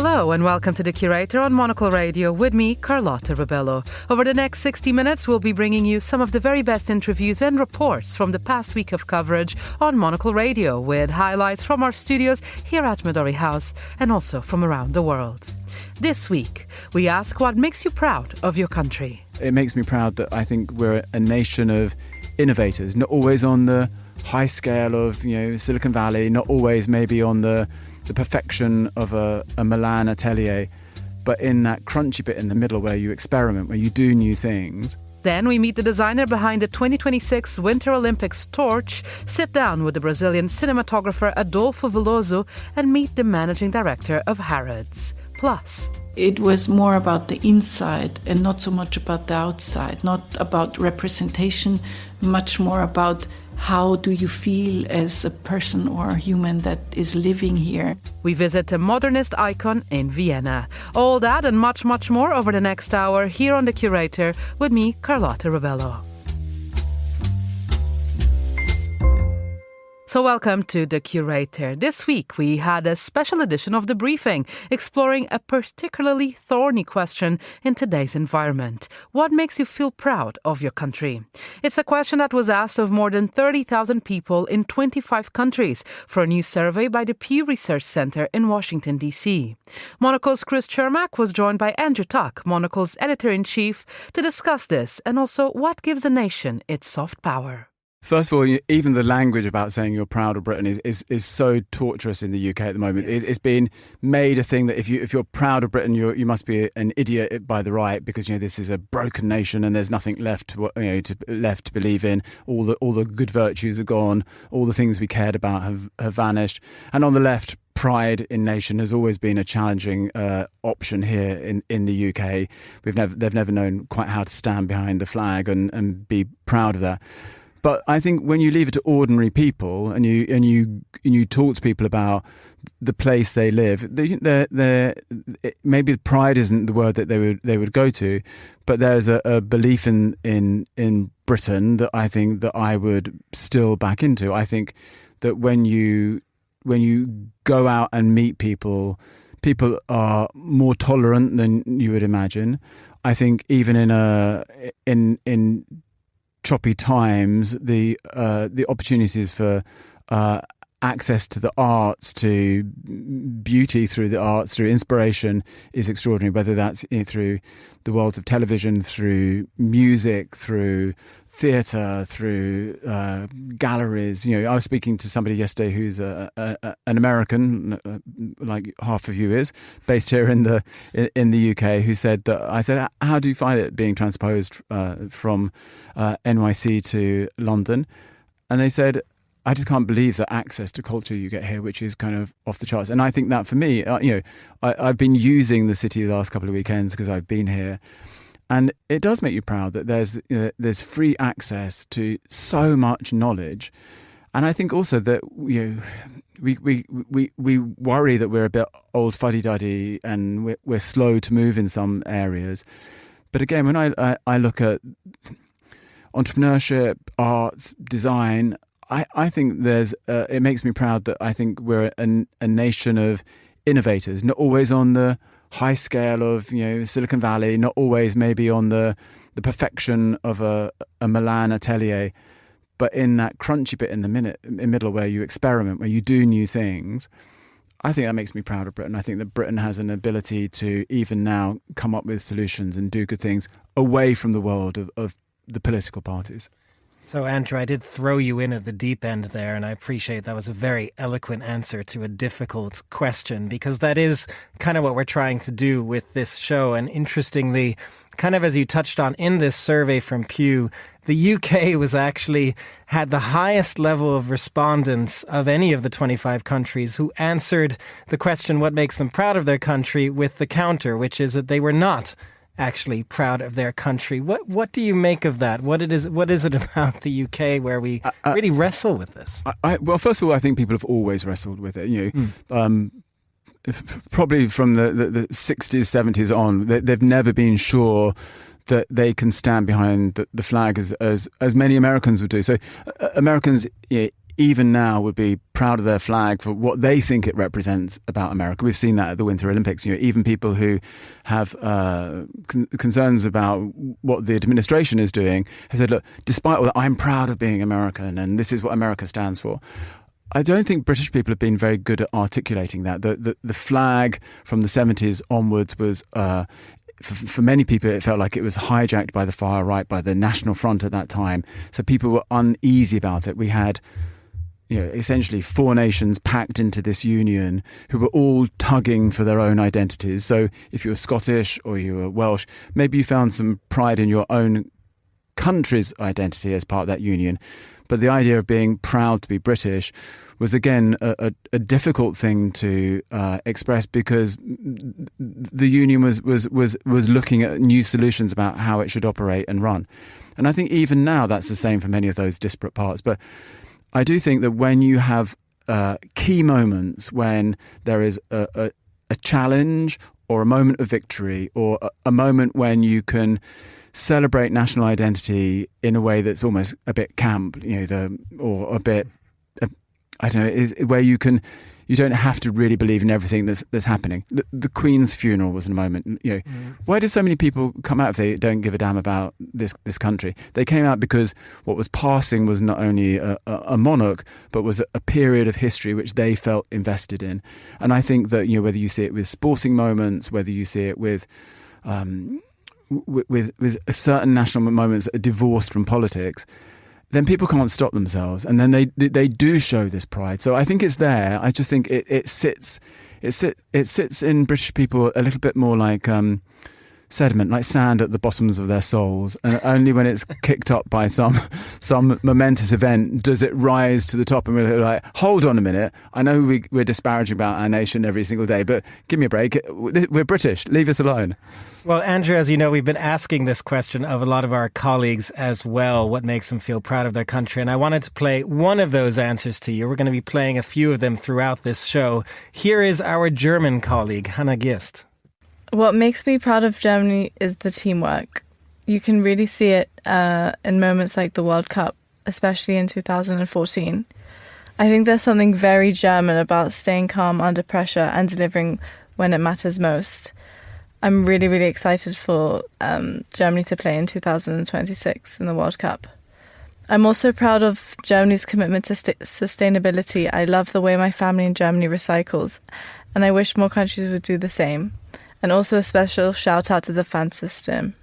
Hello and welcome to The Curator on Monocle Radio with me, Carlotta Rebello. Over the next 60 minutes, we'll be bringing you some of the very best interviews and reports from the past week of coverage on Monocle Radio, with highlights from our studios here at Midori House and also from around the world. This week, we ask what makes you proud of your country. It makes me proud that I think we're a nation of innovators, not always on the high scale of, Silicon Valley, not always maybe on the perfection of a Milan atelier, but in that crunchy bit in the middle where you experiment, where you do new things. Then we meet the designer behind the 2026 Winter Olympics torch, sit down with the Brazilian cinematographer Adolpho Veloso, and meet the managing director of Harrods. Plus, it was more about the inside and not so much about the outside, not about representation, much more about how do you feel as a person or a human that is living here. We visit a modernist icon in Vienna. All that and much, much more over the next hour here on The Curator with me, Carlotta Rebello. So welcome to The Curator. This week we had a special edition of The Briefing, exploring a particularly thorny question in today's environment. What makes you feel proud of your country? It's a question that was asked of more than 30,000 people in 25 countries for a new survey by the Pew Research Center in Washington, D.C. Monocle's Chris Chermak was joined by Andrew Tuck, Monocle's editor-in-chief, to discuss this and also what gives a nation its soft power. First of all, even the language about saying you're proud of Britain is so torturous in the UK at the moment. Yes. It's been made a thing that if you're proud of Britain, you must be an idiot by the right, because this is a broken nation and there's nothing left to believe in. All the good virtues are gone. All the things we cared about have vanished. And on the left, pride in nation has always been a challenging option here in the UK. They've never known quite how to stand behind the flag and be proud of that. But I think when you leave it to ordinary people and you talk to people about the place they live, maybe pride isn't the word that they would go to, but there's a belief in Britain that I think that I would still back into. I think that when you go out and meet people are more tolerant than you would imagine. I think even in choppy times, the opportunities for access to the arts, to beauty through the arts, through inspiration is extraordinary, whether that's through the worlds of television, through music, through theatre, through galleries. I was speaking to somebody yesterday who's an American, like half of you is, based here in the UK, who said that, I said, how do you find it being transposed from NYC to London? And they said, I just can't believe the access to culture you get here, which is kind of off the charts. And I think that for me, I've been using the city the last couple of weekends because I've been here. And it does make you proud that there's free access to so much knowledge. And I think also that we worry that we're a bit old fuddy-duddy and we're slow to move in some areas. But again, when I look at entrepreneurship, arts, design, I think it makes me proud that I think we're a nation of innovators, not always on the high scale of Silicon Valley, not always maybe on the perfection of a Milan atelier, but in that crunchy bit in the middle where you experiment, where you do new things. I think that makes me proud of Britain. I think that Britain has an ability to even now come up with solutions and do good things away from the world of the political parties. So, Andrew, I did throw you in at the deep end there, and I appreciate that was a very eloquent answer to a difficult question, because that is kind of what we're trying to do with this show. And interestingly, kind of as you touched on in this survey from Pew, the UK had the highest level of respondents of any of the 25 countries who answered the question, what makes them proud of their country, with the counter, which is that they were not actually proud of their country. What do you make of that? What is it about the UK where we really wrestle with this? Well, first of all, I think people have always wrestled with it. Probably from the 60s, 70s on, they've never been sure that they can stand behind the flag as many Americans would do. So Americans, even now would be proud of their flag for what they think it represents about America. We've seen that at the Winter Olympics. Even people who have concerns about what the administration is doing have said, look, despite all that, I'm proud of being American and this is what America stands for. I don't think British people have been very good at articulating that. The flag from the 70s onwards was, for many people, it felt like it was hijacked by the far right, by the National Front at that time. So people were uneasy about it. We had, essentially 4 nations packed into this union who were all tugging for their own identities. So if you were Scottish or you were Welsh, maybe you found some pride in your own country's identity as part of that union. But the idea of being proud to be British was, again, a difficult thing to express, because the union was looking at new solutions about how it should operate and run. And I think even now that's the same for many of those disparate parts. But I do think that when you have key moments, when there is a challenge or a moment of victory or a moment when you can celebrate national identity in a way that's almost a bit camp, or a bit, I don't know, where you don't have to really believe in everything that's happening. The Queen's funeral was a moment. Why do so many people come out if they don't give a damn about this country? They came out because what was passing was not only a monarch, but was a period of history which they felt invested in. And I think that whether you see it with sporting moments, whether you see it with certain national moments that are divorced from politics, then people can't stop themselves, and then they do show this pride. So I think it's there. I just think it sits in British people a little bit more like sediment, like sand at the bottoms of their souls, and only when it's kicked up by some momentous event does it rise to the top. And we're like, hold on a minute, I know we're disparaging about our nation every single day, but give me a break. We're British, leave us alone. Well, Andrew, as you know, we've been asking this question of a lot of our colleagues as well, what makes them feel proud of their country. And I wanted to play one of those answers to you. We're going to be playing a few of them throughout this show. Here is our German colleague, Hannah Gist. What makes me proud of Germany is the teamwork. You can really see it in moments like the World Cup, especially in 2014. I think there's something very German about staying calm under pressure and delivering when it matters most. I'm really, really excited for Germany to play in 2026 in the World Cup. I'm also proud of Germany's commitment to sustainability. I love the way my family in Germany recycles, and I wish more countries would do the same. And also a special shout out to the fan system.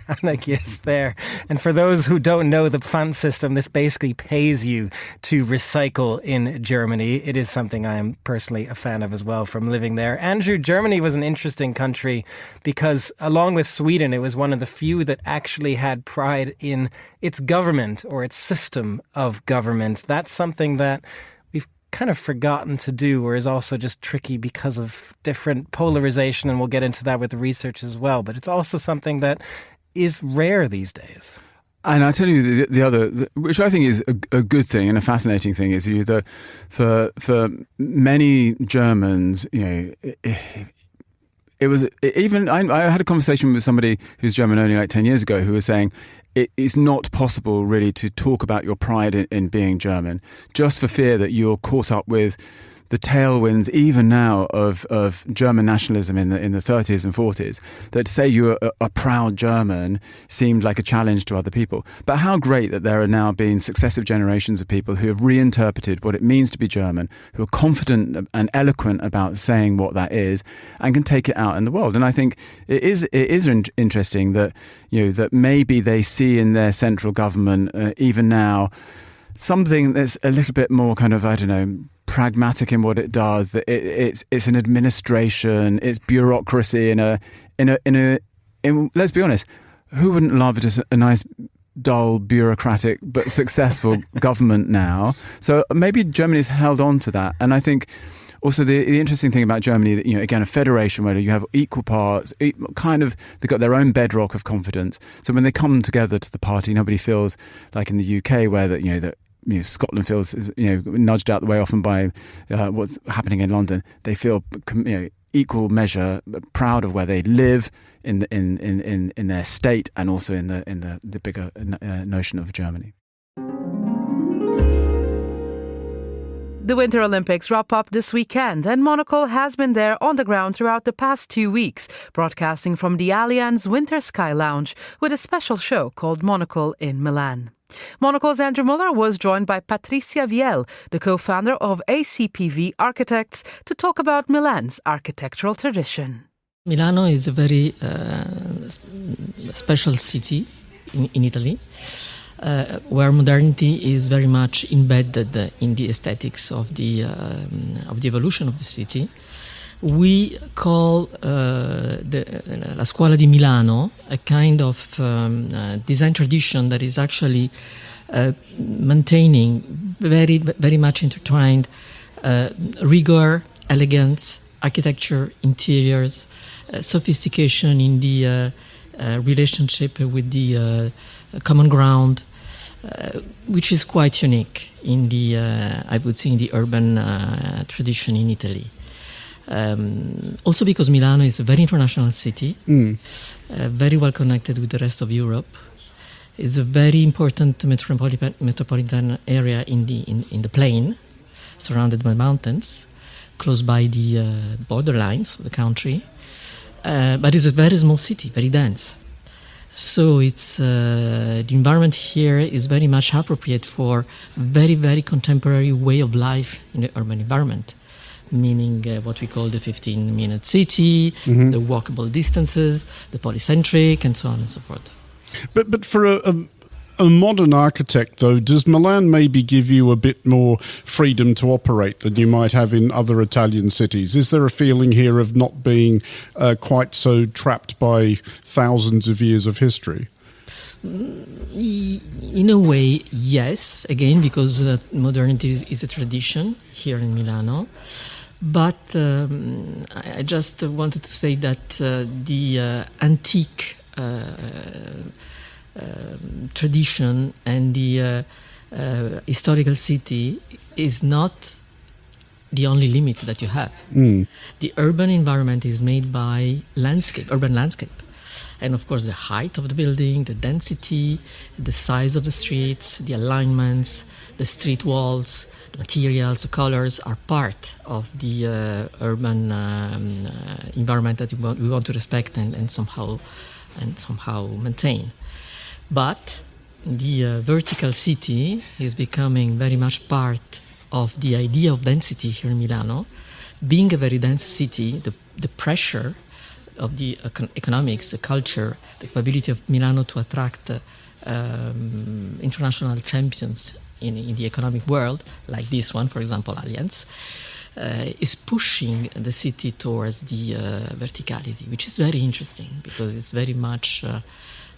Hannah Gist there. And for those who don't know the Pfand system, this basically pays you to recycle in Germany. It is something I am personally a fan of as well from living there. Andrew, Germany was an interesting country because along with Sweden, it was one of the few that actually had pride in its government or its system of government. That's something that we've kind of forgotten to do, or is also just tricky because of different polarization. And we'll get into that with the research as well. But it's also something that is rare these days. And I tell you the other, which I think is a good thing and a fascinating thing, is that for many Germans, it was even. I had a conversation with somebody who's German only like 10 years ago, who was saying it's not possible really to talk about your pride in being German, just for fear that you're caught up with the tailwinds even now of German nationalism in the 30s and 40s, that to say you're a proud German seemed like a challenge to other people. But how great that there are now been successive generations of people who have reinterpreted what it means to be German, who are confident and eloquent about saying what that is, and can take it out in the world. And I think it is interesting that that maybe they see in their central government even now something that's a little bit more kind of, I don't know, pragmatic in what it does. That it's an administration, it's bureaucracy in let's be honest, who wouldn't love just a nice, dull, bureaucratic but successful government now? So maybe Germany's held on to that. And I think also the interesting thing about Germany, that again, a federation where you have equal parts, they've got their own bedrock of confidence. So when they come together to the party, nobody feels like in the UK where that Scotland feels nudged out the way often by what's happening in London. They feel equal measure proud of where they live in their state, and also in the bigger notion of Germany. The Winter Olympics wrap up this weekend, and Monocle has been there on the ground throughout the past 2 weeks, broadcasting from the Allianz Winter Sky Lounge with a special show called Monocle in Milan. Monocle's Andrew Muller was joined by Patricia Viel, the co-founder of ACPV Architects, to talk about Milan's architectural tradition. Milano is a very special city in Italy, where modernity is very much embedded in the aesthetics of the evolution of the city. We call La Scuola di Milano a kind of design tradition that is actually maintaining very, very much intertwined rigor, elegance, architecture, interiors, sophistication in the relationship with the common ground, which is quite unique in the, I would say, in the urban tradition in Italy. Also because Milano is a very international city, very well connected with the rest of Europe. It's a very important metropolitan area in the plain, surrounded by mountains, close by the borderlines of the country. But it's a very small city, very dense. So it's the environment here is very much appropriate for very, very contemporary way of life in the urban environment, meaning what we call the 15-minute city, the walkable distances, the polycentric, and so on and so forth. But for a modern architect, though, does Milan maybe give you a bit more freedom to operate than you might have in other Italian cities? Is there a feeling here of not being quite so trapped by thousands of years of history? In a way, yes. Again, because modernity is a tradition here in Milano. But I just wanted to say that the antique tradition and the historical city is not the only limit that you have. The urban environment is made by urban landscape. And of course the height of the building, the density, the size of the streets, the alignments, the street walls, the materials, the colors are part of the urban environment that we want to respect and somehow maintain. But the vertical city is becoming very much part of the idea of density here in Milano. Being a very dense city, the pressure of the economics, the culture, the capability of Milano to attract international champions in the economic world, like this one, for example, Allianz, is pushing the city towards the verticality, which is very interesting because it's very much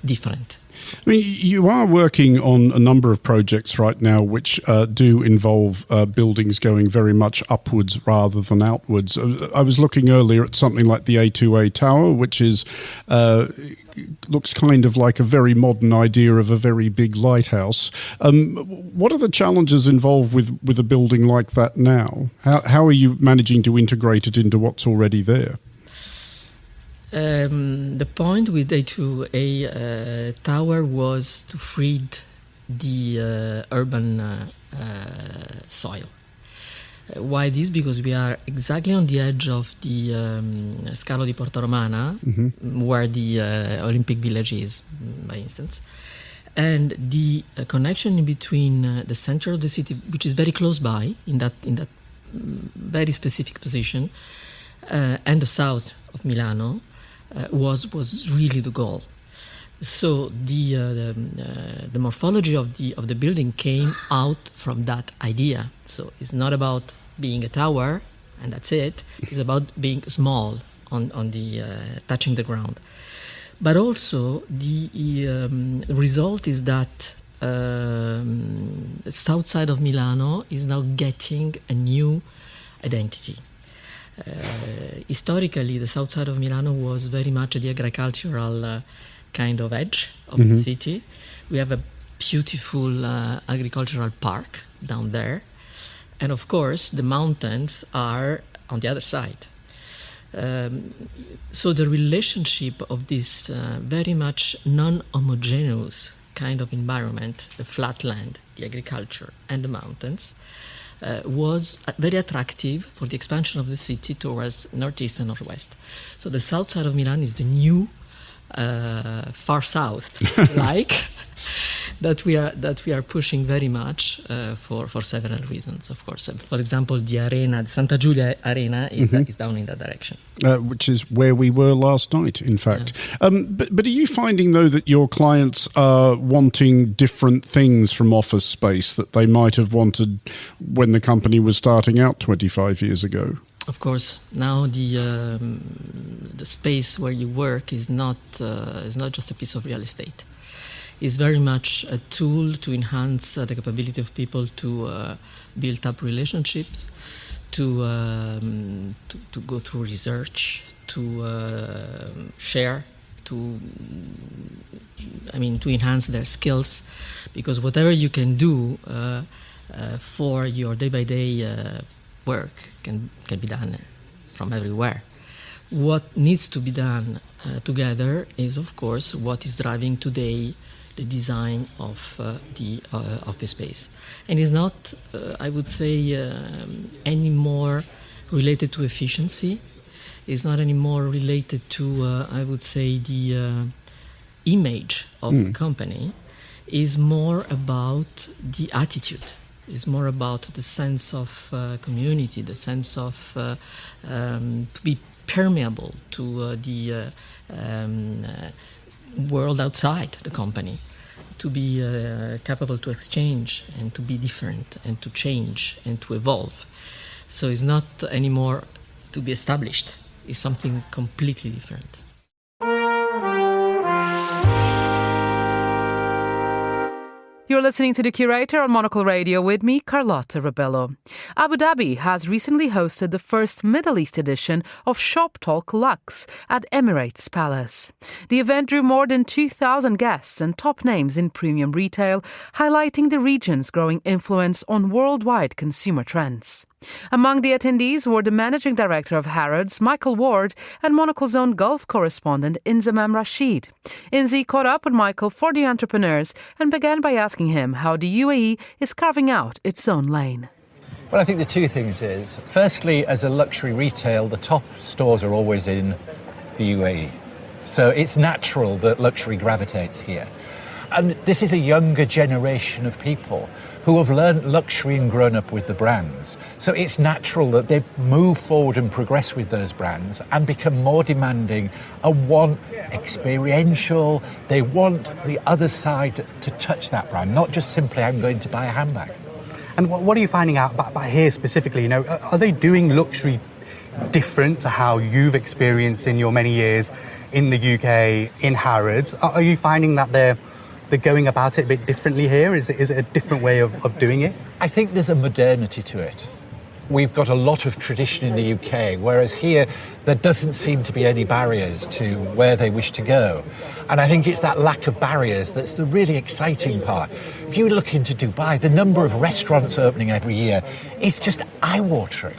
different. I mean, you are working on a number of projects right now which do involve buildings going very much upwards rather than outwards. I was looking earlier at something like the A2A Tower, which is looks kind of like a very modern idea of a very big lighthouse. What are the challenges involved with a building like that now? How are you managing to integrate it into what's already there? The point with A2A tower was to free the urban soil. Why this? Because we are exactly on the edge of the Scalo di Porta Romana, where the Olympic Village is, by instance. And the connection between the center of the city, which is very close by, in that very specific position, and the south of Milano, was really the goal. So the morphology of the building came out from that idea. So it's not about being a tower and that's it. It's about being small on the touching the ground. But also the result is that the south side of Milano is now getting a new identity. Historically, the south side of Milano was very much the agricultural kind of edge of the city. We have a beautiful agricultural park down there. And of course, the mountains are on the other side. So the relationship of this very much non-homogeneous kind of environment, the flat land, the agriculture, and the mountains, was very attractive for the expansion of the city towards northeast and northwest. So the south side of Milan is the new far south, that we are pushing very much for several reasons, of course. For example, the arena, the Santa Giulia Arena, is down in that direction. Which is where we were last night, in fact. Yeah. But are you finding, though, that your clients are wanting different things from office space that they might have wanted when the company was starting out 25 years ago? Of course, now the space where you work is not just a piece of real estate. It's very much a tool to enhance the capability of people to build up relationships, to go through research, to share, to enhance their skills, because whatever you can do for your day-by-day work can be done from everywhere. What needs to be done together is, of course, what is driving today the design of the office space. And it's not, I would say, any more related to efficiency. It's not any more related to, I would say, the image of the company. It's more about the attitude. It's more about the sense of community, the sense of to be permeable to the world outside the company, to be capable to exchange and to be different and to change and to evolve. So it's not anymore to be established. It's something completely different. You're listening to The Curator on Monocle Radio with me, Carlotta Rebello. Abu Dhabi has recently hosted the first Middle East edition of Shop Talk Luxe at Emirates Palace. The event drew more than 2,000 guests and top names in premium retail, highlighting the region's growing influence on worldwide consumer trends. Among the attendees were the managing director of Harrods, Michael Ward, and Monocle's own Gulf correspondent, Inzamam Rashid. Inzi caught up with Michael for the entrepreneurs and began by asking him how the UAE is carving out its own lane. Well, I think the two things is, firstly, as a luxury retail, the top stores are always in the UAE. So it's natural that luxury gravitates here. And this is a younger generation of people who have learned luxury and grown up with the brands. So it's natural that they move forward and progress with those brands and become more demanding and want experiential. They want the other side to touch that brand, not just simply, I'm going to buy a handbag. And what are you finding out about here specifically? You know, are they doing luxury different to how you've experienced in your many years in the UK, in Harrods? Are you finding that they're going about it a bit differently here? Is it a different way of doing it? I think there's a modernity to it. We've got a lot of tradition in the UK, whereas here there doesn't seem to be any barriers to where they wish to go. And I think it's that lack of barriers that's the really exciting part. If you look into Dubai, the number of restaurants opening every year is just eye-watering.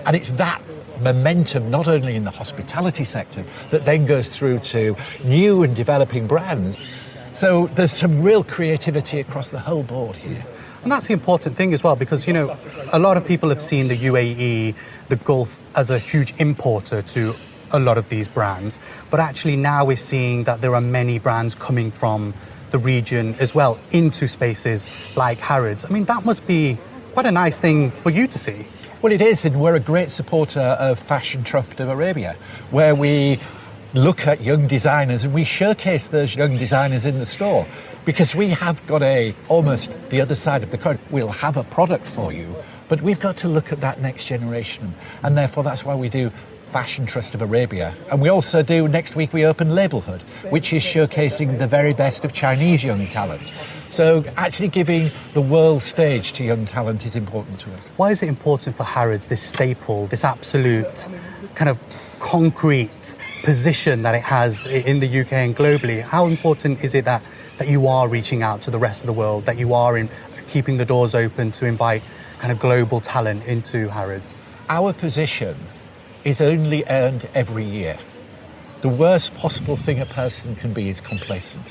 And it's that momentum, not only in the hospitality sector, that then goes through to new and developing brands. So there's some real creativity across the whole board here. And that's the important thing as well, because, you know, a lot of people have seen the UAE, the Gulf, as a huge importer to a lot of these brands. But actually now we're seeing that there are many brands coming from the region as well into spaces like Harrods. I mean, that must be quite a nice thing for you to see. Well, it is, and we're a great supporter of Fashion Trust of Arabia, where we look at young designers and we showcase those young designers in the store, because we have got almost the other side of the coin. We'll have a product for you, but we've got to look at that next generation, and therefore that's why we do Fashion Trust of Arabia. And we also do, next week we open Labelhood, which is showcasing the very best of Chinese young talent. So actually giving the world stage to young talent is important to us. Why is it important for Harrods, this staple, this absolute kind of concrete position that it has in the UK and globally? How important is it that you are reaching out to the rest of the world, that you are keeping the doors open to invite kind of global talent into Harrods? Our position is only earned every year. The worst possible thing a person can be is complacent.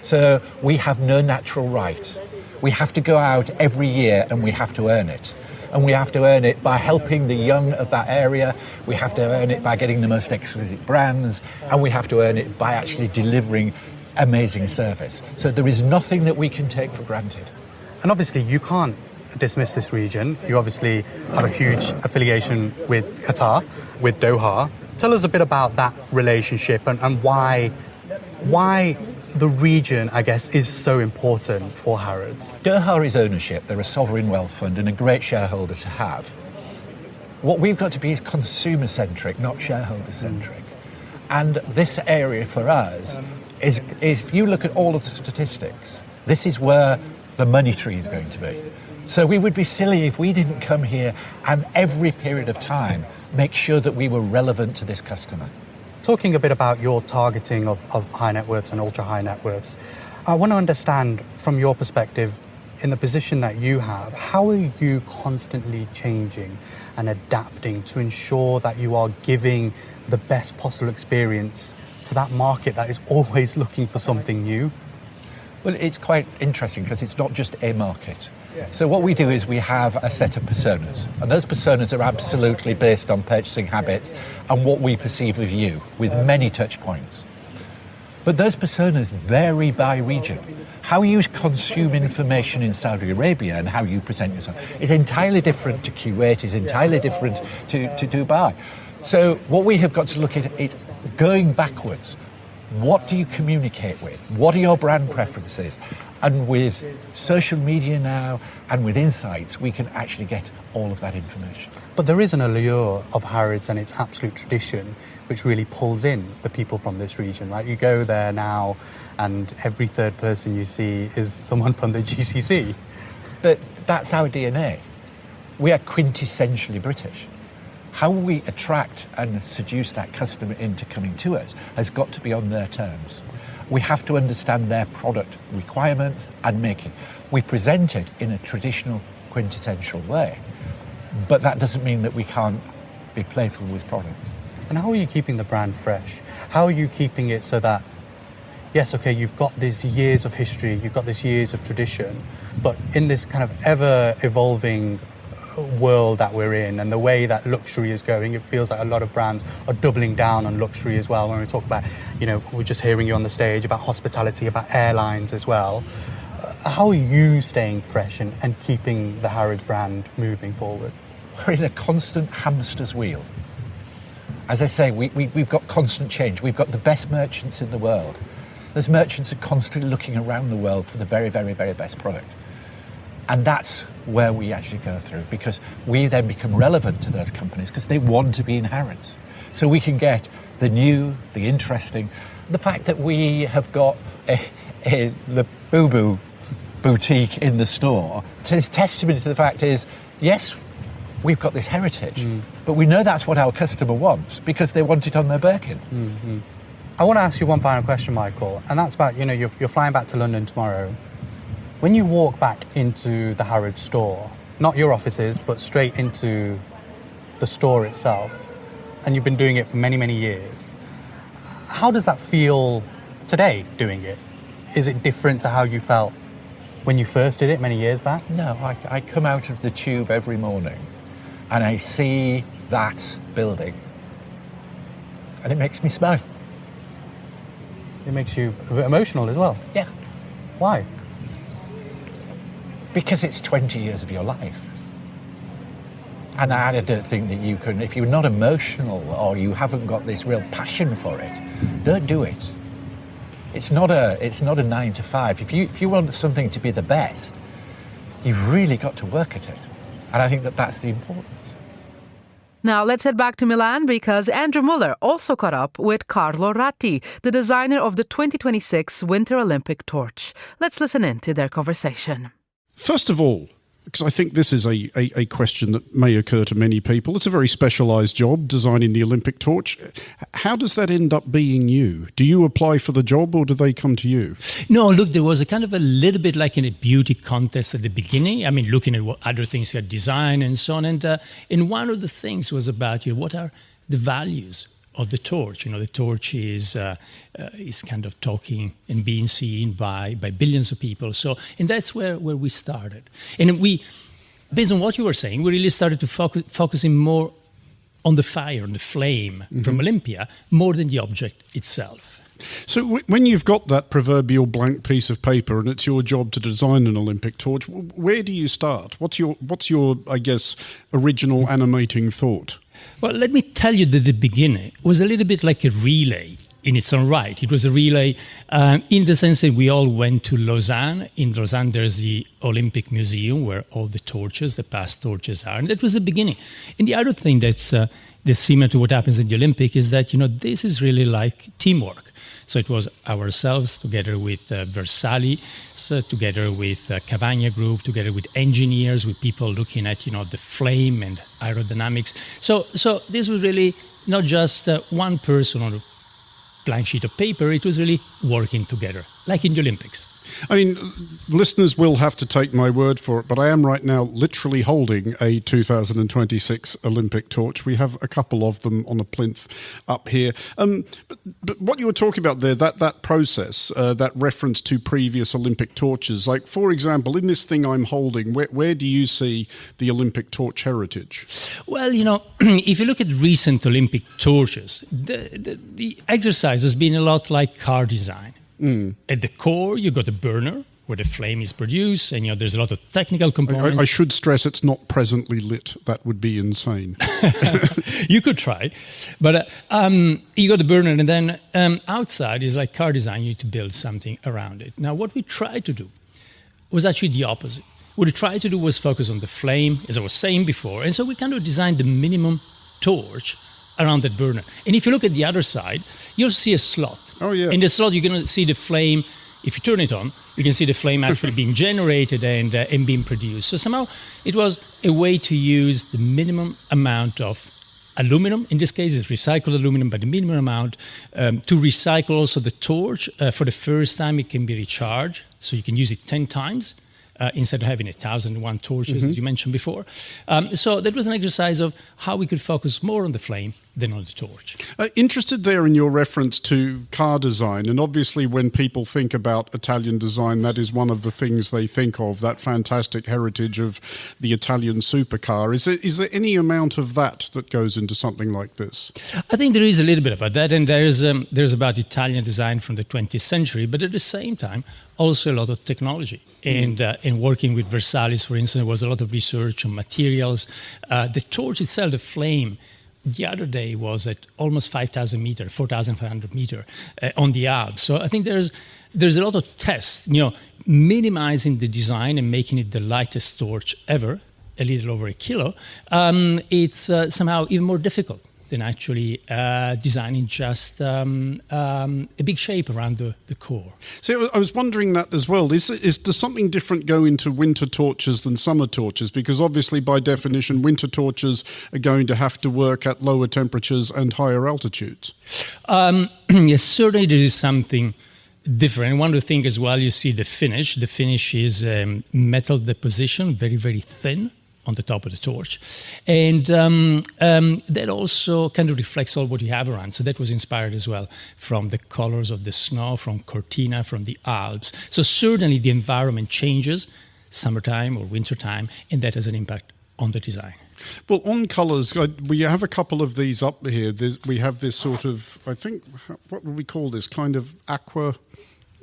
So we have no natural right. We have to go out every year and we have to earn it. And we have to earn it by helping the young of that area. We have to earn it by getting the most exquisite brands. And we have to earn it by actually delivering amazing service. So there is nothing that we can take for granted. And obviously you can't dismiss this region. You obviously have a huge affiliation with Qatar, with Doha. Tell us a bit about that relationship and why the region, I guess, is so important for Harrods. Doha is ownership. They're a sovereign wealth fund and a great shareholder to have. What we've got to be is consumer-centric, not shareholder-centric. And this area for us is, if you look at all of the statistics, this is where the money tree is going to be. So we would be silly if we didn't come here and every period of time make sure that we were relevant to this customer. Talking a bit about your targeting of high net worths and ultra high net worths, I want to understand from your perspective, in the position that you have, how are you constantly changing and adapting to ensure that you are giving the best possible experience to that market that is always looking for something new? Well, it's quite interesting because it's not just a market. So what we do is we have a set of personas, and those personas are absolutely based on purchasing habits and what we perceive of you, with many touch points. But those personas vary by region. How you consume information in Saudi Arabia and how you present yourself is entirely different to Kuwait, is entirely different to Dubai. So what we have got to look at is going backwards. What do you communicate with? What are your brand preferences? And with social media now and with insights, we can actually get all of that information. But there is an allure of Harrods and its absolute tradition, which really pulls in the people from this region, right? You go there now and every third person you see is someone from the GCC. But that's our DNA. We are quintessentially British. How we attract and seduce that customer into coming to us has got to be on their terms. We have to understand their product requirements and make it. We present it in a traditional, quintessential way, but that doesn't mean that we can't be playful with product. And how are you keeping the brand fresh? How are you keeping it so that, yes, okay, you've got these years of history, you've got these years of tradition, but in this kind of ever-evolving world that we're in and the way that luxury is going, it feels like a lot of brands are doubling down on luxury as well. When we talk about, we're just hearing you on the stage about hospitality, about airlines as well. How are you staying fresh and keeping the Harrods brand moving forward? We're in a constant hamster's wheel. As I say, we've got constant change. We've got the best merchants in the world. Those merchants are constantly looking around the world for the very, very, very best product. And that's where we actually go through, because we then become relevant to those companies because they want to be in Harrods. So we can get the new, the interesting. The fact that we have got the Boo-Boo boutique in the store is testimony to the fact is, yes, we've got this heritage, but we know that's what our customer wants because they want it on their Birkin. Mm-hmm. I want to ask you one final question, Michael, and that's about, you're flying back to London tomorrow. When you walk back into the Harrods store, not your offices, but straight into the store itself, and you've been doing it for many, many years, how does that feel today doing it? Is it different to how you felt when you first did it many years back? No, I come out of the tube every morning and I see that building and it makes me smile. It makes you a bit emotional as well? Yeah. Why? Because it's 20 years of your life. And I don't think that you can, if you're not emotional or you haven't got this real passion for it, don't do it. It's not a 9 to 5. If you want something to be the best, you've really got to work at it. And I think that that's the importance. Now let's head back to Milan because Andrew Muller also caught up with Carlo Ratti, the designer of the 2026 Winter Olympic torch. Let's listen in to their conversation. First of all, because I think this is a question that may occur to many people. It's a very specialised job, designing the Olympic torch. How does that end up being you? Do you apply for the job or do they come to you? No, look, there was a kind of a little bit like in a beauty contest at the beginning. I mean, looking at what other things you had design and so on. And one of the things was about, what are the values of the torch? The torch is kind of talking and being seen by billions of people. So, and that's where we started. And based on what you were saying, we really started to focusing more on the fire, on the flame from Olympia, more than the object itself. So when you've got that proverbial blank piece of paper and it's your job to design an Olympic torch, where do you start? What's your I guess, original animating thought? Well, let me tell you that the beginning was a little bit like a relay in its own right. It was a relay in the sense that we all went to Lausanne. In Lausanne, there's the Olympic Museum where all the torches, the past torches are. And that was the beginning. And the other thing that's similar to what happens in the Olympic is that, this is really like teamwork. So it was ourselves together with Versailles, together with Cavagna Group, together with engineers, with people looking at, the flame and aerodynamics. So this was really not just one person on a blank sheet of paper. It was really working together, like in the Olympics. I mean, listeners will have to take my word for it, but I am right now literally holding a 2026 Olympic torch. We have a couple of them on a plinth up here. But what you were talking about there, that process, that reference to previous Olympic torches, like, for example, in this thing I'm holding, where do you see the Olympic torch heritage? Well, if you look at recent Olympic torches, the exercise has been a lot like car design. At the core, you got a burner where the flame is produced, and there's a lot of technical components. I should stress it's not presently lit. That would be insane. You could try, but you got the burner, and then outside is like car design. You need to build something around it. Now, what we tried to do was actually the opposite. What we tried to do was focus on the flame, as I was saying before, and so we kind of designed the minimum torch around that burner. And if you look at the other side, you'll see a slot. Oh, yeah. In the slot, you're going to see the flame. If you turn it on, you can see the flame actually being generated and being produced. So somehow it was a way to use the minimum amount of aluminum. In this case, it's recycled aluminum, but the minimum amount to recycle also the torch. For the first time, it can be recharged. So you can use it 10 times. Instead of having 1,001 torches, as you mentioned before. So that was an exercise of how we could focus more on the flame than on the torch. Interested there in your reference to car design, and obviously when people think about Italian design, that is one of the things they think of, that fantastic heritage of the Italian supercar. Is there any amount of that goes into something like this? I think there is a little bit about that, and there's about Italian design from the 20th century, but at the same time, also a lot of technology. And working with Versailles, for instance, there was a lot of research on materials. The torch itself, the flame, the other day was at almost 5,000 meters, 4,500 meters on the Alps. So I think there's a lot of tests, minimizing the design and making it the lightest torch ever, a little over a kilo. It's somehow even more difficult than actually designing just a big shape around the core. So I was wondering that as well. Does something different go into winter torches than summer torches? Because obviously, by definition, winter torches are going to have to work at lower temperatures and higher altitudes. Yes, certainly there is something different. One of the things as well, you see the finish. The finish is metal deposition, very, very thin on the top of the torch. And that also kind of reflects all what you have around. So that was inspired as well from the colors of the snow, from Cortina, from the Alps. So certainly the environment changes, summertime or wintertime, and that has an impact on the design. Well, on colours, we have a couple of these up here. We have this sort of, I think, what would we call this? Kind of aqua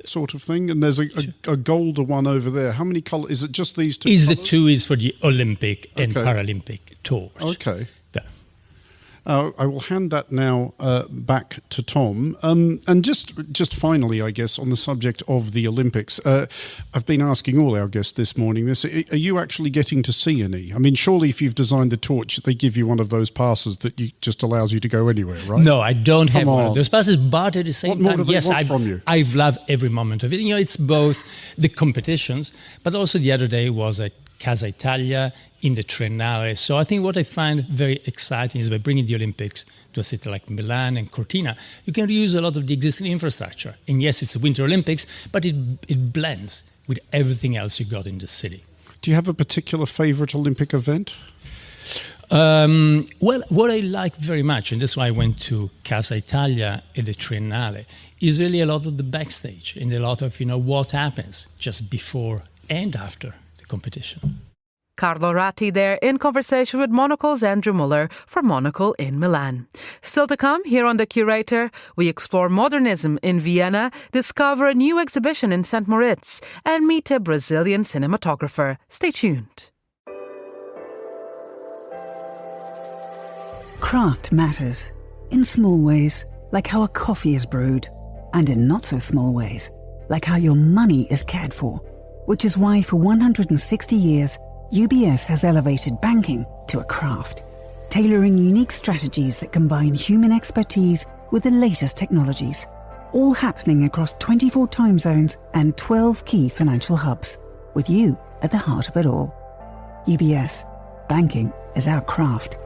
sort of thing, and there's a golder one over there. How many colours? Is it just these two? The two is for the Olympic and Paralympic torch. Okay. Yeah. I will hand that now back to Tom. And just finally, I guess, on the subject of the Olympics, I've been asking all our guests this morning this. Are you actually getting to see any? I mean, surely if you've designed the torch, they give you one of those passes that just allows you to go anywhere, right? No, I don't have one of those passes, but at the same time, yes, I've loved every moment of it. It's both the competitions, but also the other day was at Casa Italia in the Triennale. So I think what I find very exciting is by bringing the Olympics to a city like Milan and Cortina, you can reuse a lot of the existing infrastructure. And yes, it's a Winter Olympics, but it blends with everything else you got in the city. Do you have a particular favorite Olympic event? Well, what I like very much, and that's why I went to Casa Italia at the Triennale, is really a lot of the backstage and a lot of what happens just before and after the competition. Carlo Ratti there in conversation with Monocle's Andrew Muller for Monocle in Milan. Still to come here on The Curator, we explore modernism in Vienna, discover a new exhibition in St. Moritz, and meet a Brazilian cinematographer. Stay tuned. Craft matters, in small ways, like how a coffee is brewed, and in not so small ways, like how your money is cared for, which is why for 160 years, UBS has elevated banking to a craft, tailoring unique strategies that combine human expertise with the latest technologies, all happening across 24 time zones and 12 key financial hubs, with you at the heart of it all. UBS, banking is our craft.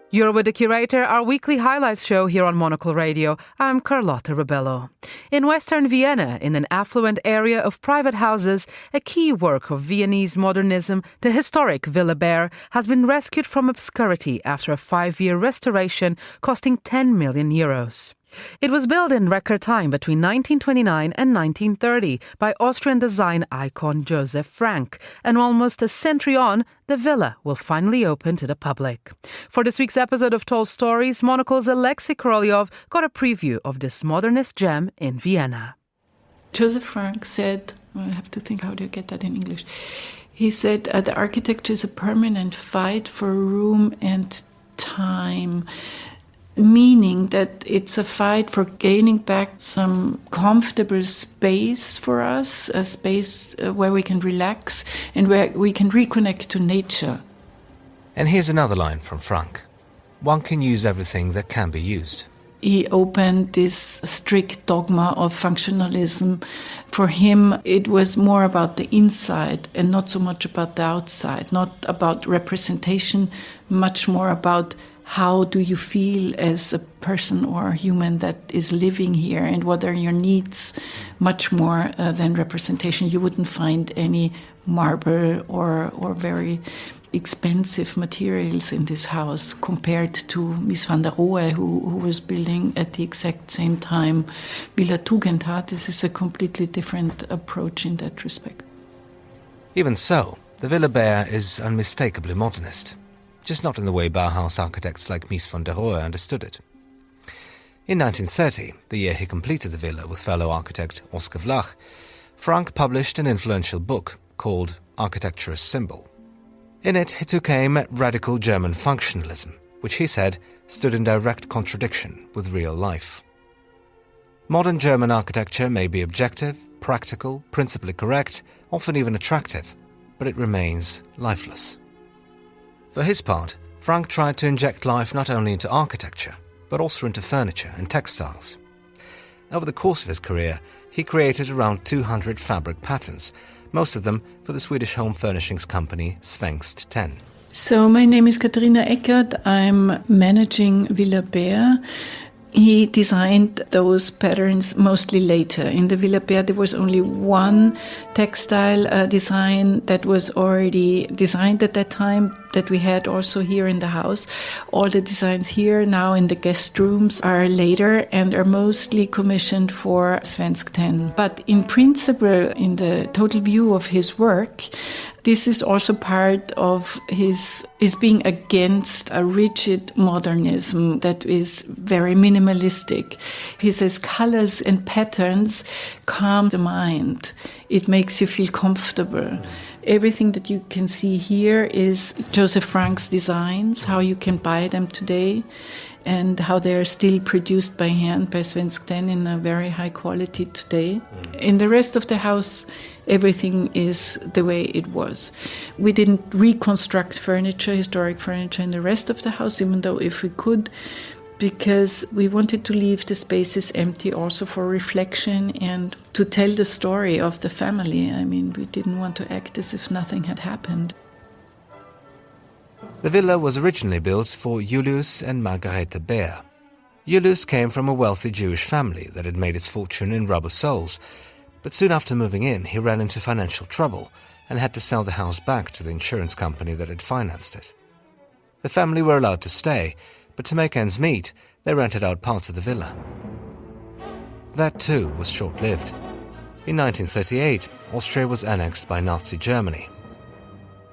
You're with The Curator, our weekly highlights show here on Monocle Radio. I'm Carlotta Rebello. In Western Vienna, in an affluent area of private houses, a key work of Viennese modernism, the historic Villa Bear, has been rescued from obscurity after a 5-year restoration costing 10 million euros. It was built in record time between 1929 and 1930 by Austrian design icon Joseph Frank, and almost a century on, the villa will finally open to the public. For this week's episode of Told Stories, Monocle's Alexei Korolyov got a preview of this modernist gem in Vienna. Joseph Frank said, I have to think, how do you get that in English? He said, the architecture is a permanent fight for room and time, meaning that it's a fight for gaining back some comfortable space for us, a space where we can relax and where we can reconnect to nature. And here's another line from Frank. One can use everything that can be used. He opened this strict dogma of functionalism. For him, it was more about the inside and not so much about the outside, not about representation, much more about how do you feel as a person or a human that is living here, and what are your needs, much more than representation. You wouldn't find any marble or very expensive materials in this house compared to Mies van der Rohe, who was building at the exact same time Villa Tugendhat. This is a completely different approach in that respect. Even so, the Villa Bear is unmistakably modernist, just not in the way Bauhaus architects like Mies van der Rohe understood it. In 1930, the year he completed the villa with fellow architect Oskar Vlach, Frank published an influential book called Architecture as Symbol. In it, he took aim at radical German functionalism, which he said stood in direct contradiction with real life. Modern German architecture may be objective, practical, principally correct, often even attractive, but it remains lifeless. For his part, Frank tried to inject life not only into architecture, but also into furniture and textiles. Over the course of his career, he created around 200 fabric patterns, most of them for the Swedish home furnishings company Svenskt Tenn. So my name is Katharina Eckert. I'm managing Villa Bear. He designed those patterns mostly later. In the Villa Bear, there was only one textile design that was already designed at that time, that we had also here in the house. All the designs here now in the guest rooms are later and are mostly commissioned for Svenskt Tenn. But in principle, in the total view of his work, this is also part of his being against a rigid modernism that is very minimalistic. He says colors and patterns calm the mind. It makes you feel comfortable. Everything that you can see here is Joseph Frank's designs, how you can buy them today, and how they are still produced by hand by Svenskt Tenn in a very high quality today. In the rest of the house, everything is the way it was. We didn't reconstruct furniture, historic furniture in the rest of the house, even though if we could, because we wanted to leave the spaces empty also for reflection and to tell the story of the family. I mean, we didn't want to act as if nothing had happened. The villa was originally built for Julius and Margarete Bear. Julius came from a wealthy Jewish family that had made its fortune in rubber soles, but soon after moving in, he ran into financial trouble and had to sell the house back to the insurance company that had financed it. The family were allowed to stay, but to make ends meet, they rented out parts of the villa. That too was short-lived. In 1938, Austria was annexed by Nazi Germany.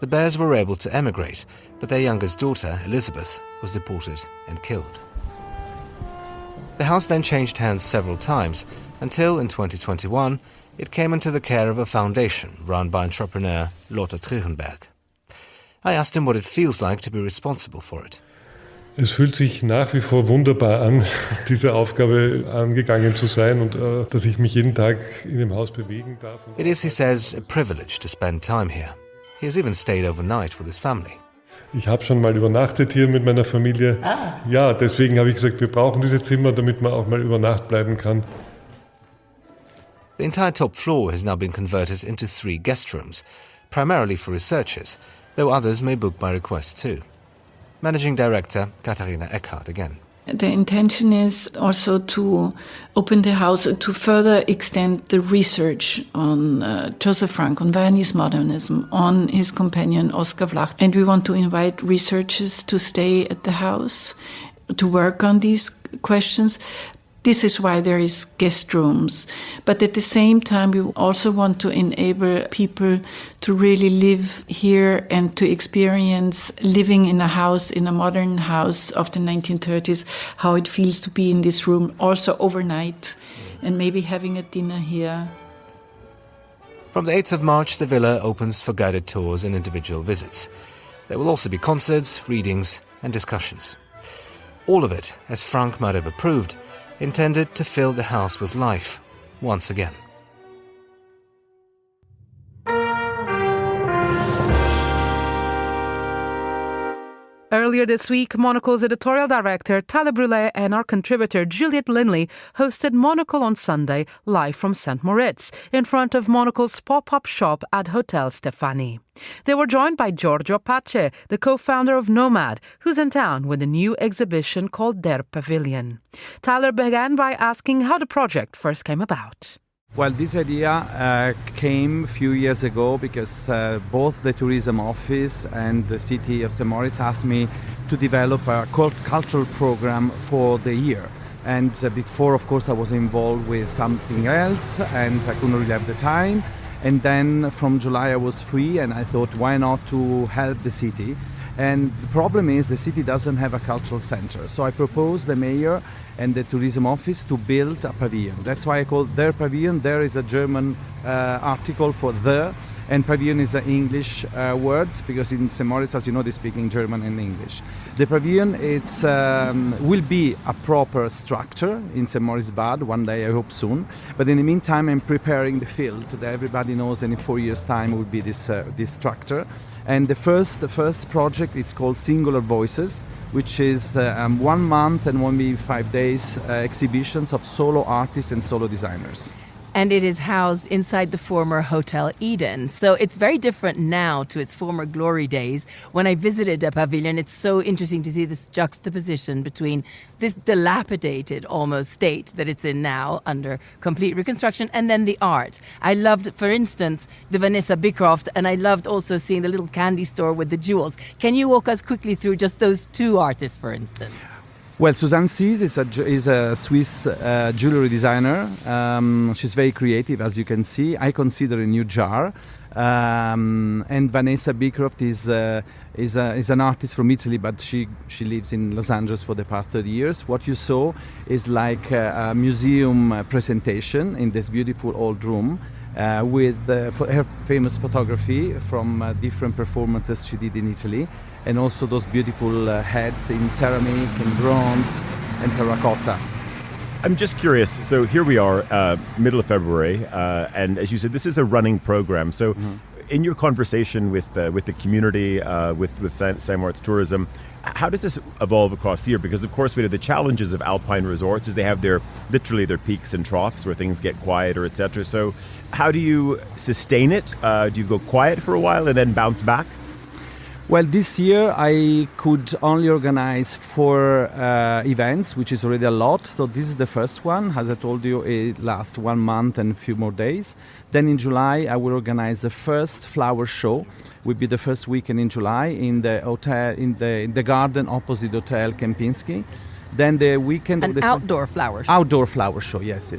The Bears were able to emigrate, but their youngest daughter, Elizabeth, was deported and killed. The house then changed hands several times, until in 2021 it came into the care of a foundation run by entrepreneur Lothar Trichenberg. I asked him what it feels like to be responsible for it. Es fühlt sich nach wie vor wunderbar an, diese Aufgabe angegangen zu sein und dass ich mich jeden Tag in dem Haus bewegen darf. It is, he says, a privilege to spend time here. He has even stayed overnight with his family. Ich habe schon mal übernachtet hier mit meiner Familie. Ja, deswegen habe ich gesagt, wir brauchen diese Zimmer, damit man auch mal über Nacht bleiben kann. The entire top floor has now been converted into 3 guest rooms, primarily for researchers, though others may book by request too. Managing Director Katharina Eckhardt again. The intention is also to open the house to further extend the research on Joseph Frank, on Viennese modernism, on his companion Oskar Vlach. And we want to invite researchers to stay at the house, to work on these questions. This is why there is guest rooms. But at the same time, we also want to enable people to really live here and to experience living in a house, in a modern house of the 1930s, how it feels to be in this room, also overnight, and maybe having a dinner here. From the 8th of March, the villa opens for guided tours and individual visits. There will also be concerts, readings, and discussions. All of it, as Frank might have approved, intended to fill the house with life once again. Earlier this week, Monocle's editorial director Tyler Brûlé and our contributor Juliette Linley hosted Monocle on Sunday live from St. Moritz in front of Monocle's pop-up shop at Hotel Stefani. They were joined by Giorgio Pace, the co-founder of Nomad, who's in town with a new exhibition called Der Pavilion. Tyler began by asking how the project first came about. Well, this idea came a few years ago because both the tourism office and the city of St. Moritz asked me to develop a cultural program for the year. And before, of course, I was involved with something else and I couldn't really have the time. And then from July I was free and I thought, why not to help the city? And the problem is the city doesn't have a cultural center. So I proposed the mayor and the tourism office to build a pavilion. That's why I call it Der Pavilion. There is a German article for the, and pavilion is an English word because in St. Moritz, as you know, they speak in German and English. The pavilion will be a proper structure in St. Moritz Bad one day, I hope soon. But in the meantime, I'm preparing the field that everybody knows, and in 4 years' time will be this structure. And the first project is called Singular Voices, which is 1 month and 1 week, 5 days exhibitions of solo artists and solo designers. And it is housed inside the former Hotel Eden. So it's very different now to its former glory days. When I visited the pavilion, it's so interesting to see this juxtaposition between this dilapidated almost state that it's in now under complete reconstruction and then the art. I loved, for instance, the Vanessa Bicroft, and I loved also seeing the little candy store with the jewels. Can you walk us quickly through just those 2 artists, for instance? Well, Suzanne Sees is a Swiss jewelry designer. She's very creative, as you can see. I consider a new jar. And Vanessa Bicroft is an artist from Italy, but she lives in Los Angeles for the past 30 years. What you saw is like a museum presentation in this beautiful old room with her famous photography from different performances she did in Italy. And also those beautiful heads in ceramic and bronze and terracotta. I'm just curious. So here we are, middle of February, and as you said, this is a running program. So, in your conversation with the community, with St. Moritz Tourism, how does this evolve across the year? Because of course, we know the challenges of alpine resorts is they have their peaks and troughs where things get quieter, etc. So, how do you sustain it? Do you go quiet for a while and then bounce back? Well, this year I could only organize 4 events, which is already a lot. So this is the first one. As I told you, it lasts 1 month and a few more days. Then in July, I will organize the first flower show. Will be the first weekend in July in the hotel, in the garden opposite Hotel Kempinski. Then the weekend... An outdoor flower show. Outdoor flower show, yes.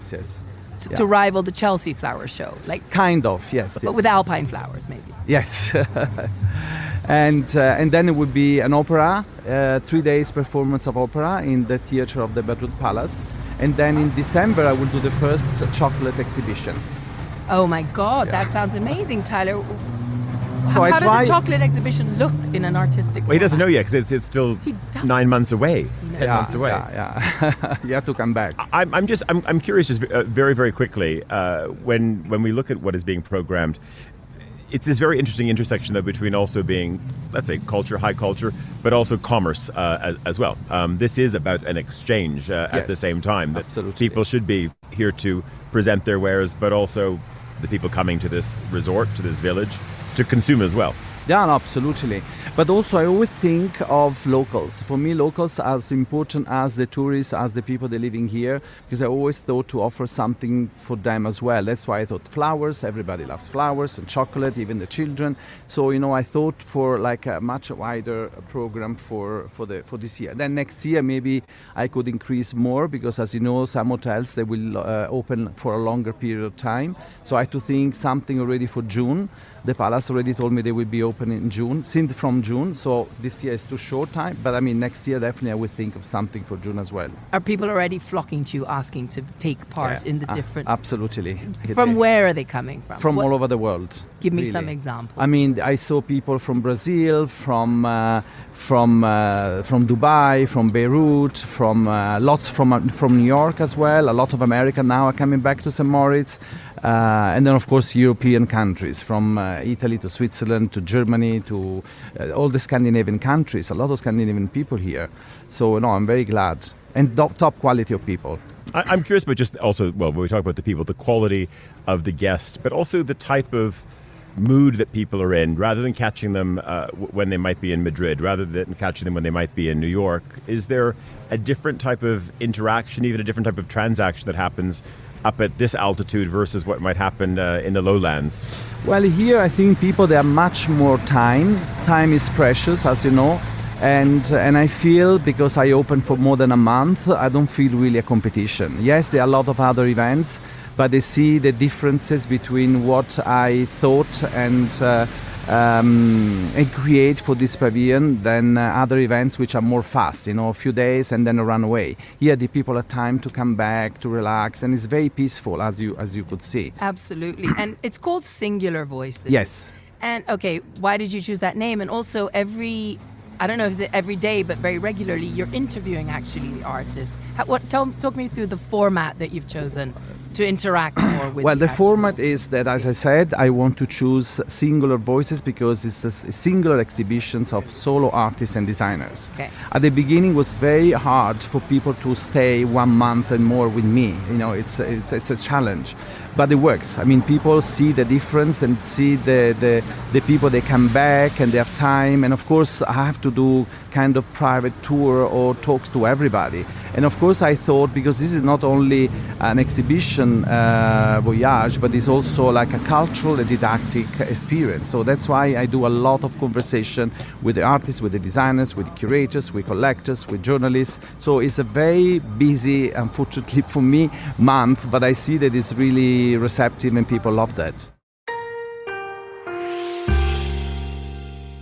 To rival the Chelsea flower show. Kind of, yes. But with alpine flowers, maybe. Yes. And then it would be an opera, 3 days performance of opera in the theater of the Bedrood Palace. And then in December, I will do the first chocolate exhibition. Oh my God, that sounds amazing, Tyler. So how does the chocolate exhibition look in an artistic Well, he doesn't know yet because it's still 9 months away, 10 months away. Yeah. You have to come back. I'm curious, just very, very quickly, when we look at what is being programmed, it's this very interesting intersection though between also being, let's say, culture, high culture, but also commerce as well. This is about an exchange at the same time. That absolutely. People should be here to present their wares, but also the people coming to this resort, to this village, to consume as well. Yeah, absolutely. But also I always think of locals. For me, locals are as important as the tourists, as the people that are living here, because I always thought to offer something for them as well. That's why I thought flowers, everybody loves flowers, and chocolate, even the children. So, I thought for like a much wider program for this year. Then next year, maybe I could increase more, because as you know, some hotels, they will open for a longer period of time. So I had to think something already for June. The Palace already told me they will be open in June, from June. So this year is too short time. But I mean, next year, definitely I will think of something for June as well. Are people already flocking to you, asking to take part in the different... Absolutely. From where are they coming from? From all over the world. Give me some examples. I mean, I saw people from Brazil, from Dubai, from Beirut, lots from New York as well. A lot of Americans now are coming back to St. Moritz. And then, of course, European countries, from Italy to Switzerland to Germany to all the Scandinavian countries. A lot of Scandinavian people here. So, I'm very glad. And top quality of people. I'm curious about just also, when we talk about the people, the quality of the guest, but also the type of mood that people are in, rather than catching them when they might be in Madrid, rather than catching them when they might be in New York. Is there a different type of interaction, even a different type of transaction that happens up at this altitude versus what might happen in the lowlands? Well, here I think people, they have much more time. Time is precious, as you know. And I feel, because I open for more than a month, I don't feel really a competition. Yes, there are a lot of other events, but they see the differences between what I thought and create for this pavilion than other events which are more fast, a few days and then run away. Here the people have time to come back, to relax, and it's very peaceful, as you could see. Absolutely. And it's called Singular Voices. Yes. And okay, why did you choose that name? And also I don't know if it's every day, but very regularly, you're interviewing actually the artists. Talk me through the format that you've chosen to interact more with. Well, the format is that, as I said, I want to choose singular voices because it's singular exhibitions of solo artists and designers. Okay. At the beginning, it was very hard for people to stay 1 month and more with me. It's a challenge. But it works. I mean, people see the difference and see the people, they come back and they have time. And of course, I have to do kind of private tour or talks to everybody. And of course, I thought, because this is not only an exhibition voyage, but it's also like a cultural and didactic experience. So that's why I do a lot of conversation with the artists, with the designers, with the curators, with collectors, with journalists. So it's a very busy, unfortunately for me, month, but I see that it's really receptive and people love that.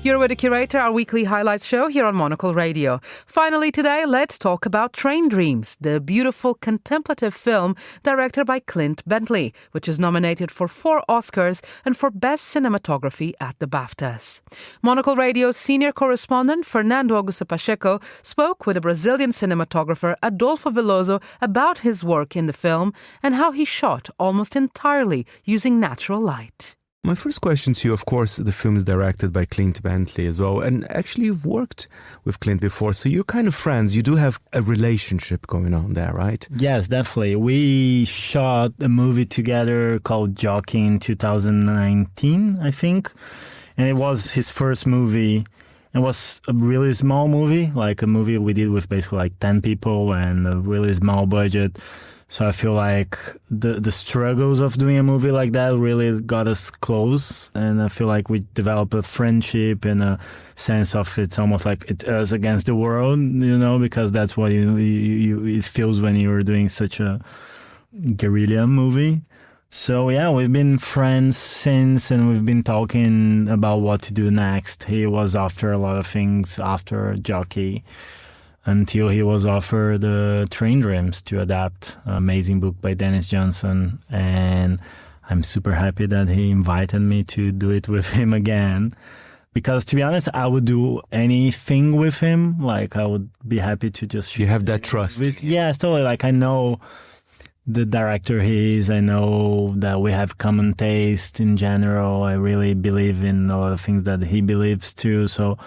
You're with the Curator, our weekly highlights show here on Monocle Radio. Finally today, let's talk about Train Dreams, the beautiful contemplative film directed by Clint Bentley, which is nominated for 4 Oscars and for Best Cinematography at the BAFTAs. Monocle Radio's senior correspondent Fernando Augusto Pacheco spoke with a Brazilian cinematographer Adolpho Veloso about his work in the film and how he shot almost entirely using natural light. My first question to you, of course, the film is directed by Clint Bentley as well. And actually, you've worked with Clint before, so you're kind of friends. You do have a relationship going on there, right? Yes, definitely. We shot a movie together called Jockey in 2019, I think. And it was his first movie. It was a really small movie, like a movie we did with basically like 10 people and a really small budget. So I feel like the struggles of doing a movie like that really got us close. And I feel like we developed a friendship and a sense of it's almost like it's us against the world, because that's what it feels when you're doing such a guerrilla movie. So yeah, we've been friends since, and we've been talking about what to do next. He was after a lot of things after Jockey, until he was offered Train Dreams to adapt, an amazing book by Dennis Johnson. And I'm super happy that he invited me to do it with him again. Because to be honest, I would do anything with him. Like, I would be happy to just... You have that trust. Yeah, it's totally like, I know the director he is. I know that we have common taste in general. I really believe in a lot of things that he believes too. So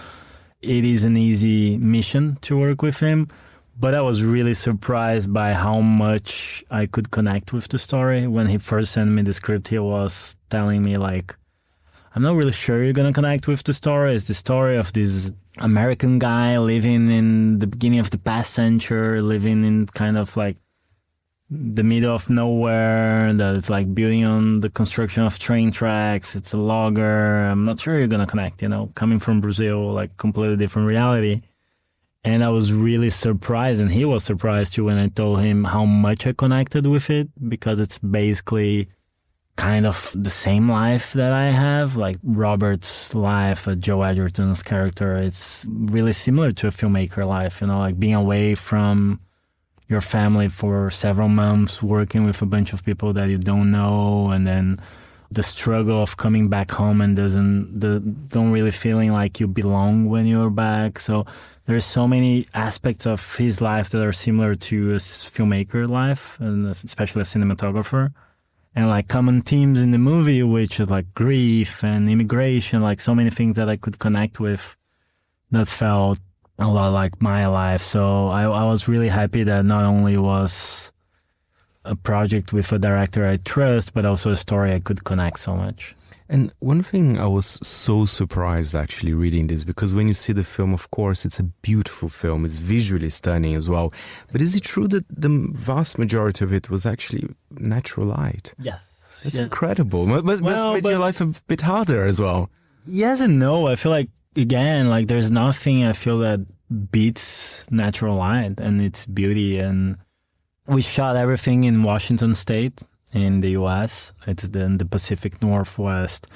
it is an easy mission to work with him. But I was really surprised by how much I could connect with the story. When he first sent me the script, he was telling me, like, I'm not really sure you're going to connect with the story. It's the story of this American guy living in the beginning of the past century, living in kind of like the middle of nowhere, that it's like building on the construction of train tracks. It's a logger. I'm not sure you're going to connect, coming from Brazil, like completely different reality. And I was really surprised, and he was surprised too when I told him how much I connected with it, because it's basically kind of the same life that I have, like Robert's life, Joe Edgerton's character. It's really similar to a filmmaker life, like being away from your family for several months, working with a bunch of people that you don't know, and then the struggle of coming back home and don't really feeling like you belong when you're back. So there's so many aspects of his life that are similar to a filmmaker life, and especially a cinematographer. And like common themes in the movie, which is like grief and immigration, like so many things that I could connect with that felt a lot like my life. So I was really happy that not only was a project with a director I trust, but also a story I could connect so much. And one thing I was so surprised actually reading this, because when you see the film, of course, it's a beautiful film. It's visually stunning as well. But is it true that the vast majority of it was actually natural light? Yes. It's incredible. Must make your life a bit harder as well. Yes and no. I feel like, again, like there's nothing I feel that beats natural light and its beauty. And we shot everything in Washington State in the US. It's in the Pacific Northwest,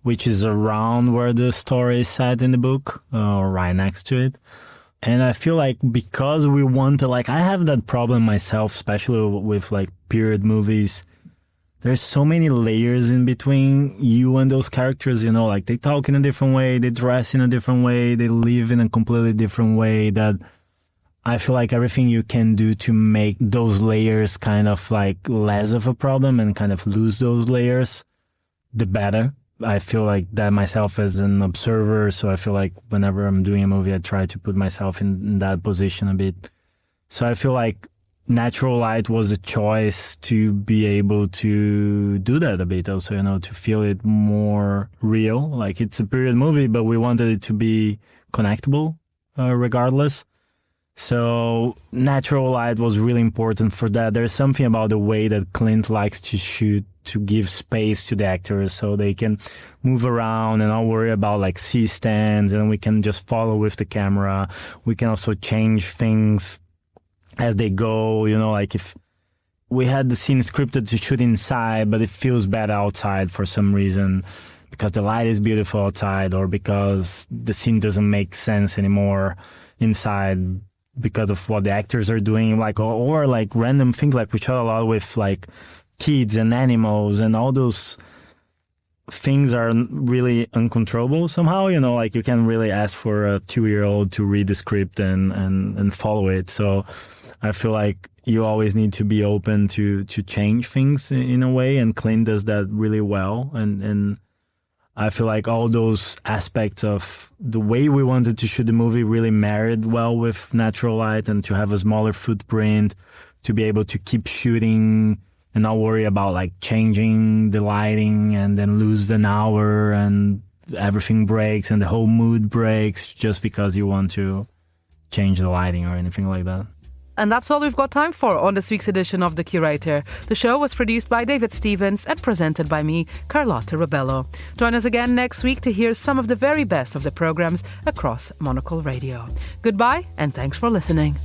which is around where the story is set in the book, or right next to it. And I feel like because we want to, like, I have that problem myself, especially with like period movies. There's so many layers in between you and those characters, like they talk in a different way, they dress in a different way, they live in a completely different way, that I feel like everything you can do to make those layers kind of like less of a problem and kind of lose those layers, the better. I feel like that myself as an observer. So I feel like whenever I'm doing a movie, I try to put myself in that position a bit. So I feel like natural light was a choice to be able to do that a bit also, to feel it more real. Like it's a period movie, but we wanted it to be connectable regardless. So natural light was really important for that. There's something about the way that Clint likes to shoot, to give space to the actors so they can move around and not worry about like C-stands, and we can just follow with the camera. We can also change things as they go, like if we had the scene scripted to shoot inside, but it feels better outside for some reason, because the light is beautiful outside, or because the scene doesn't make sense anymore inside because of what the actors are doing, like, or like random things. Like we shot a lot with like kids and animals, and all those things are really uncontrollable somehow, like you can't really ask for a 2-year-old to read the script and follow it. So I feel like you always need to be open to change things in a way, and Clint does that really well. And I feel like all those aspects of the way we wanted to shoot the movie really married well with natural light, and to have a smaller footprint, to be able to keep shooting and not worry about like changing the lighting and then lose an hour and everything breaks and the whole mood breaks just because you want to change the lighting or anything like that. And that's all we've got time for on this week's edition of The Curator. The show was produced by David Stevens and presented by me, Carlotta Rebello. Join us again next week to hear some of the very best of the programs across Monocle Radio. Goodbye, and thanks for listening.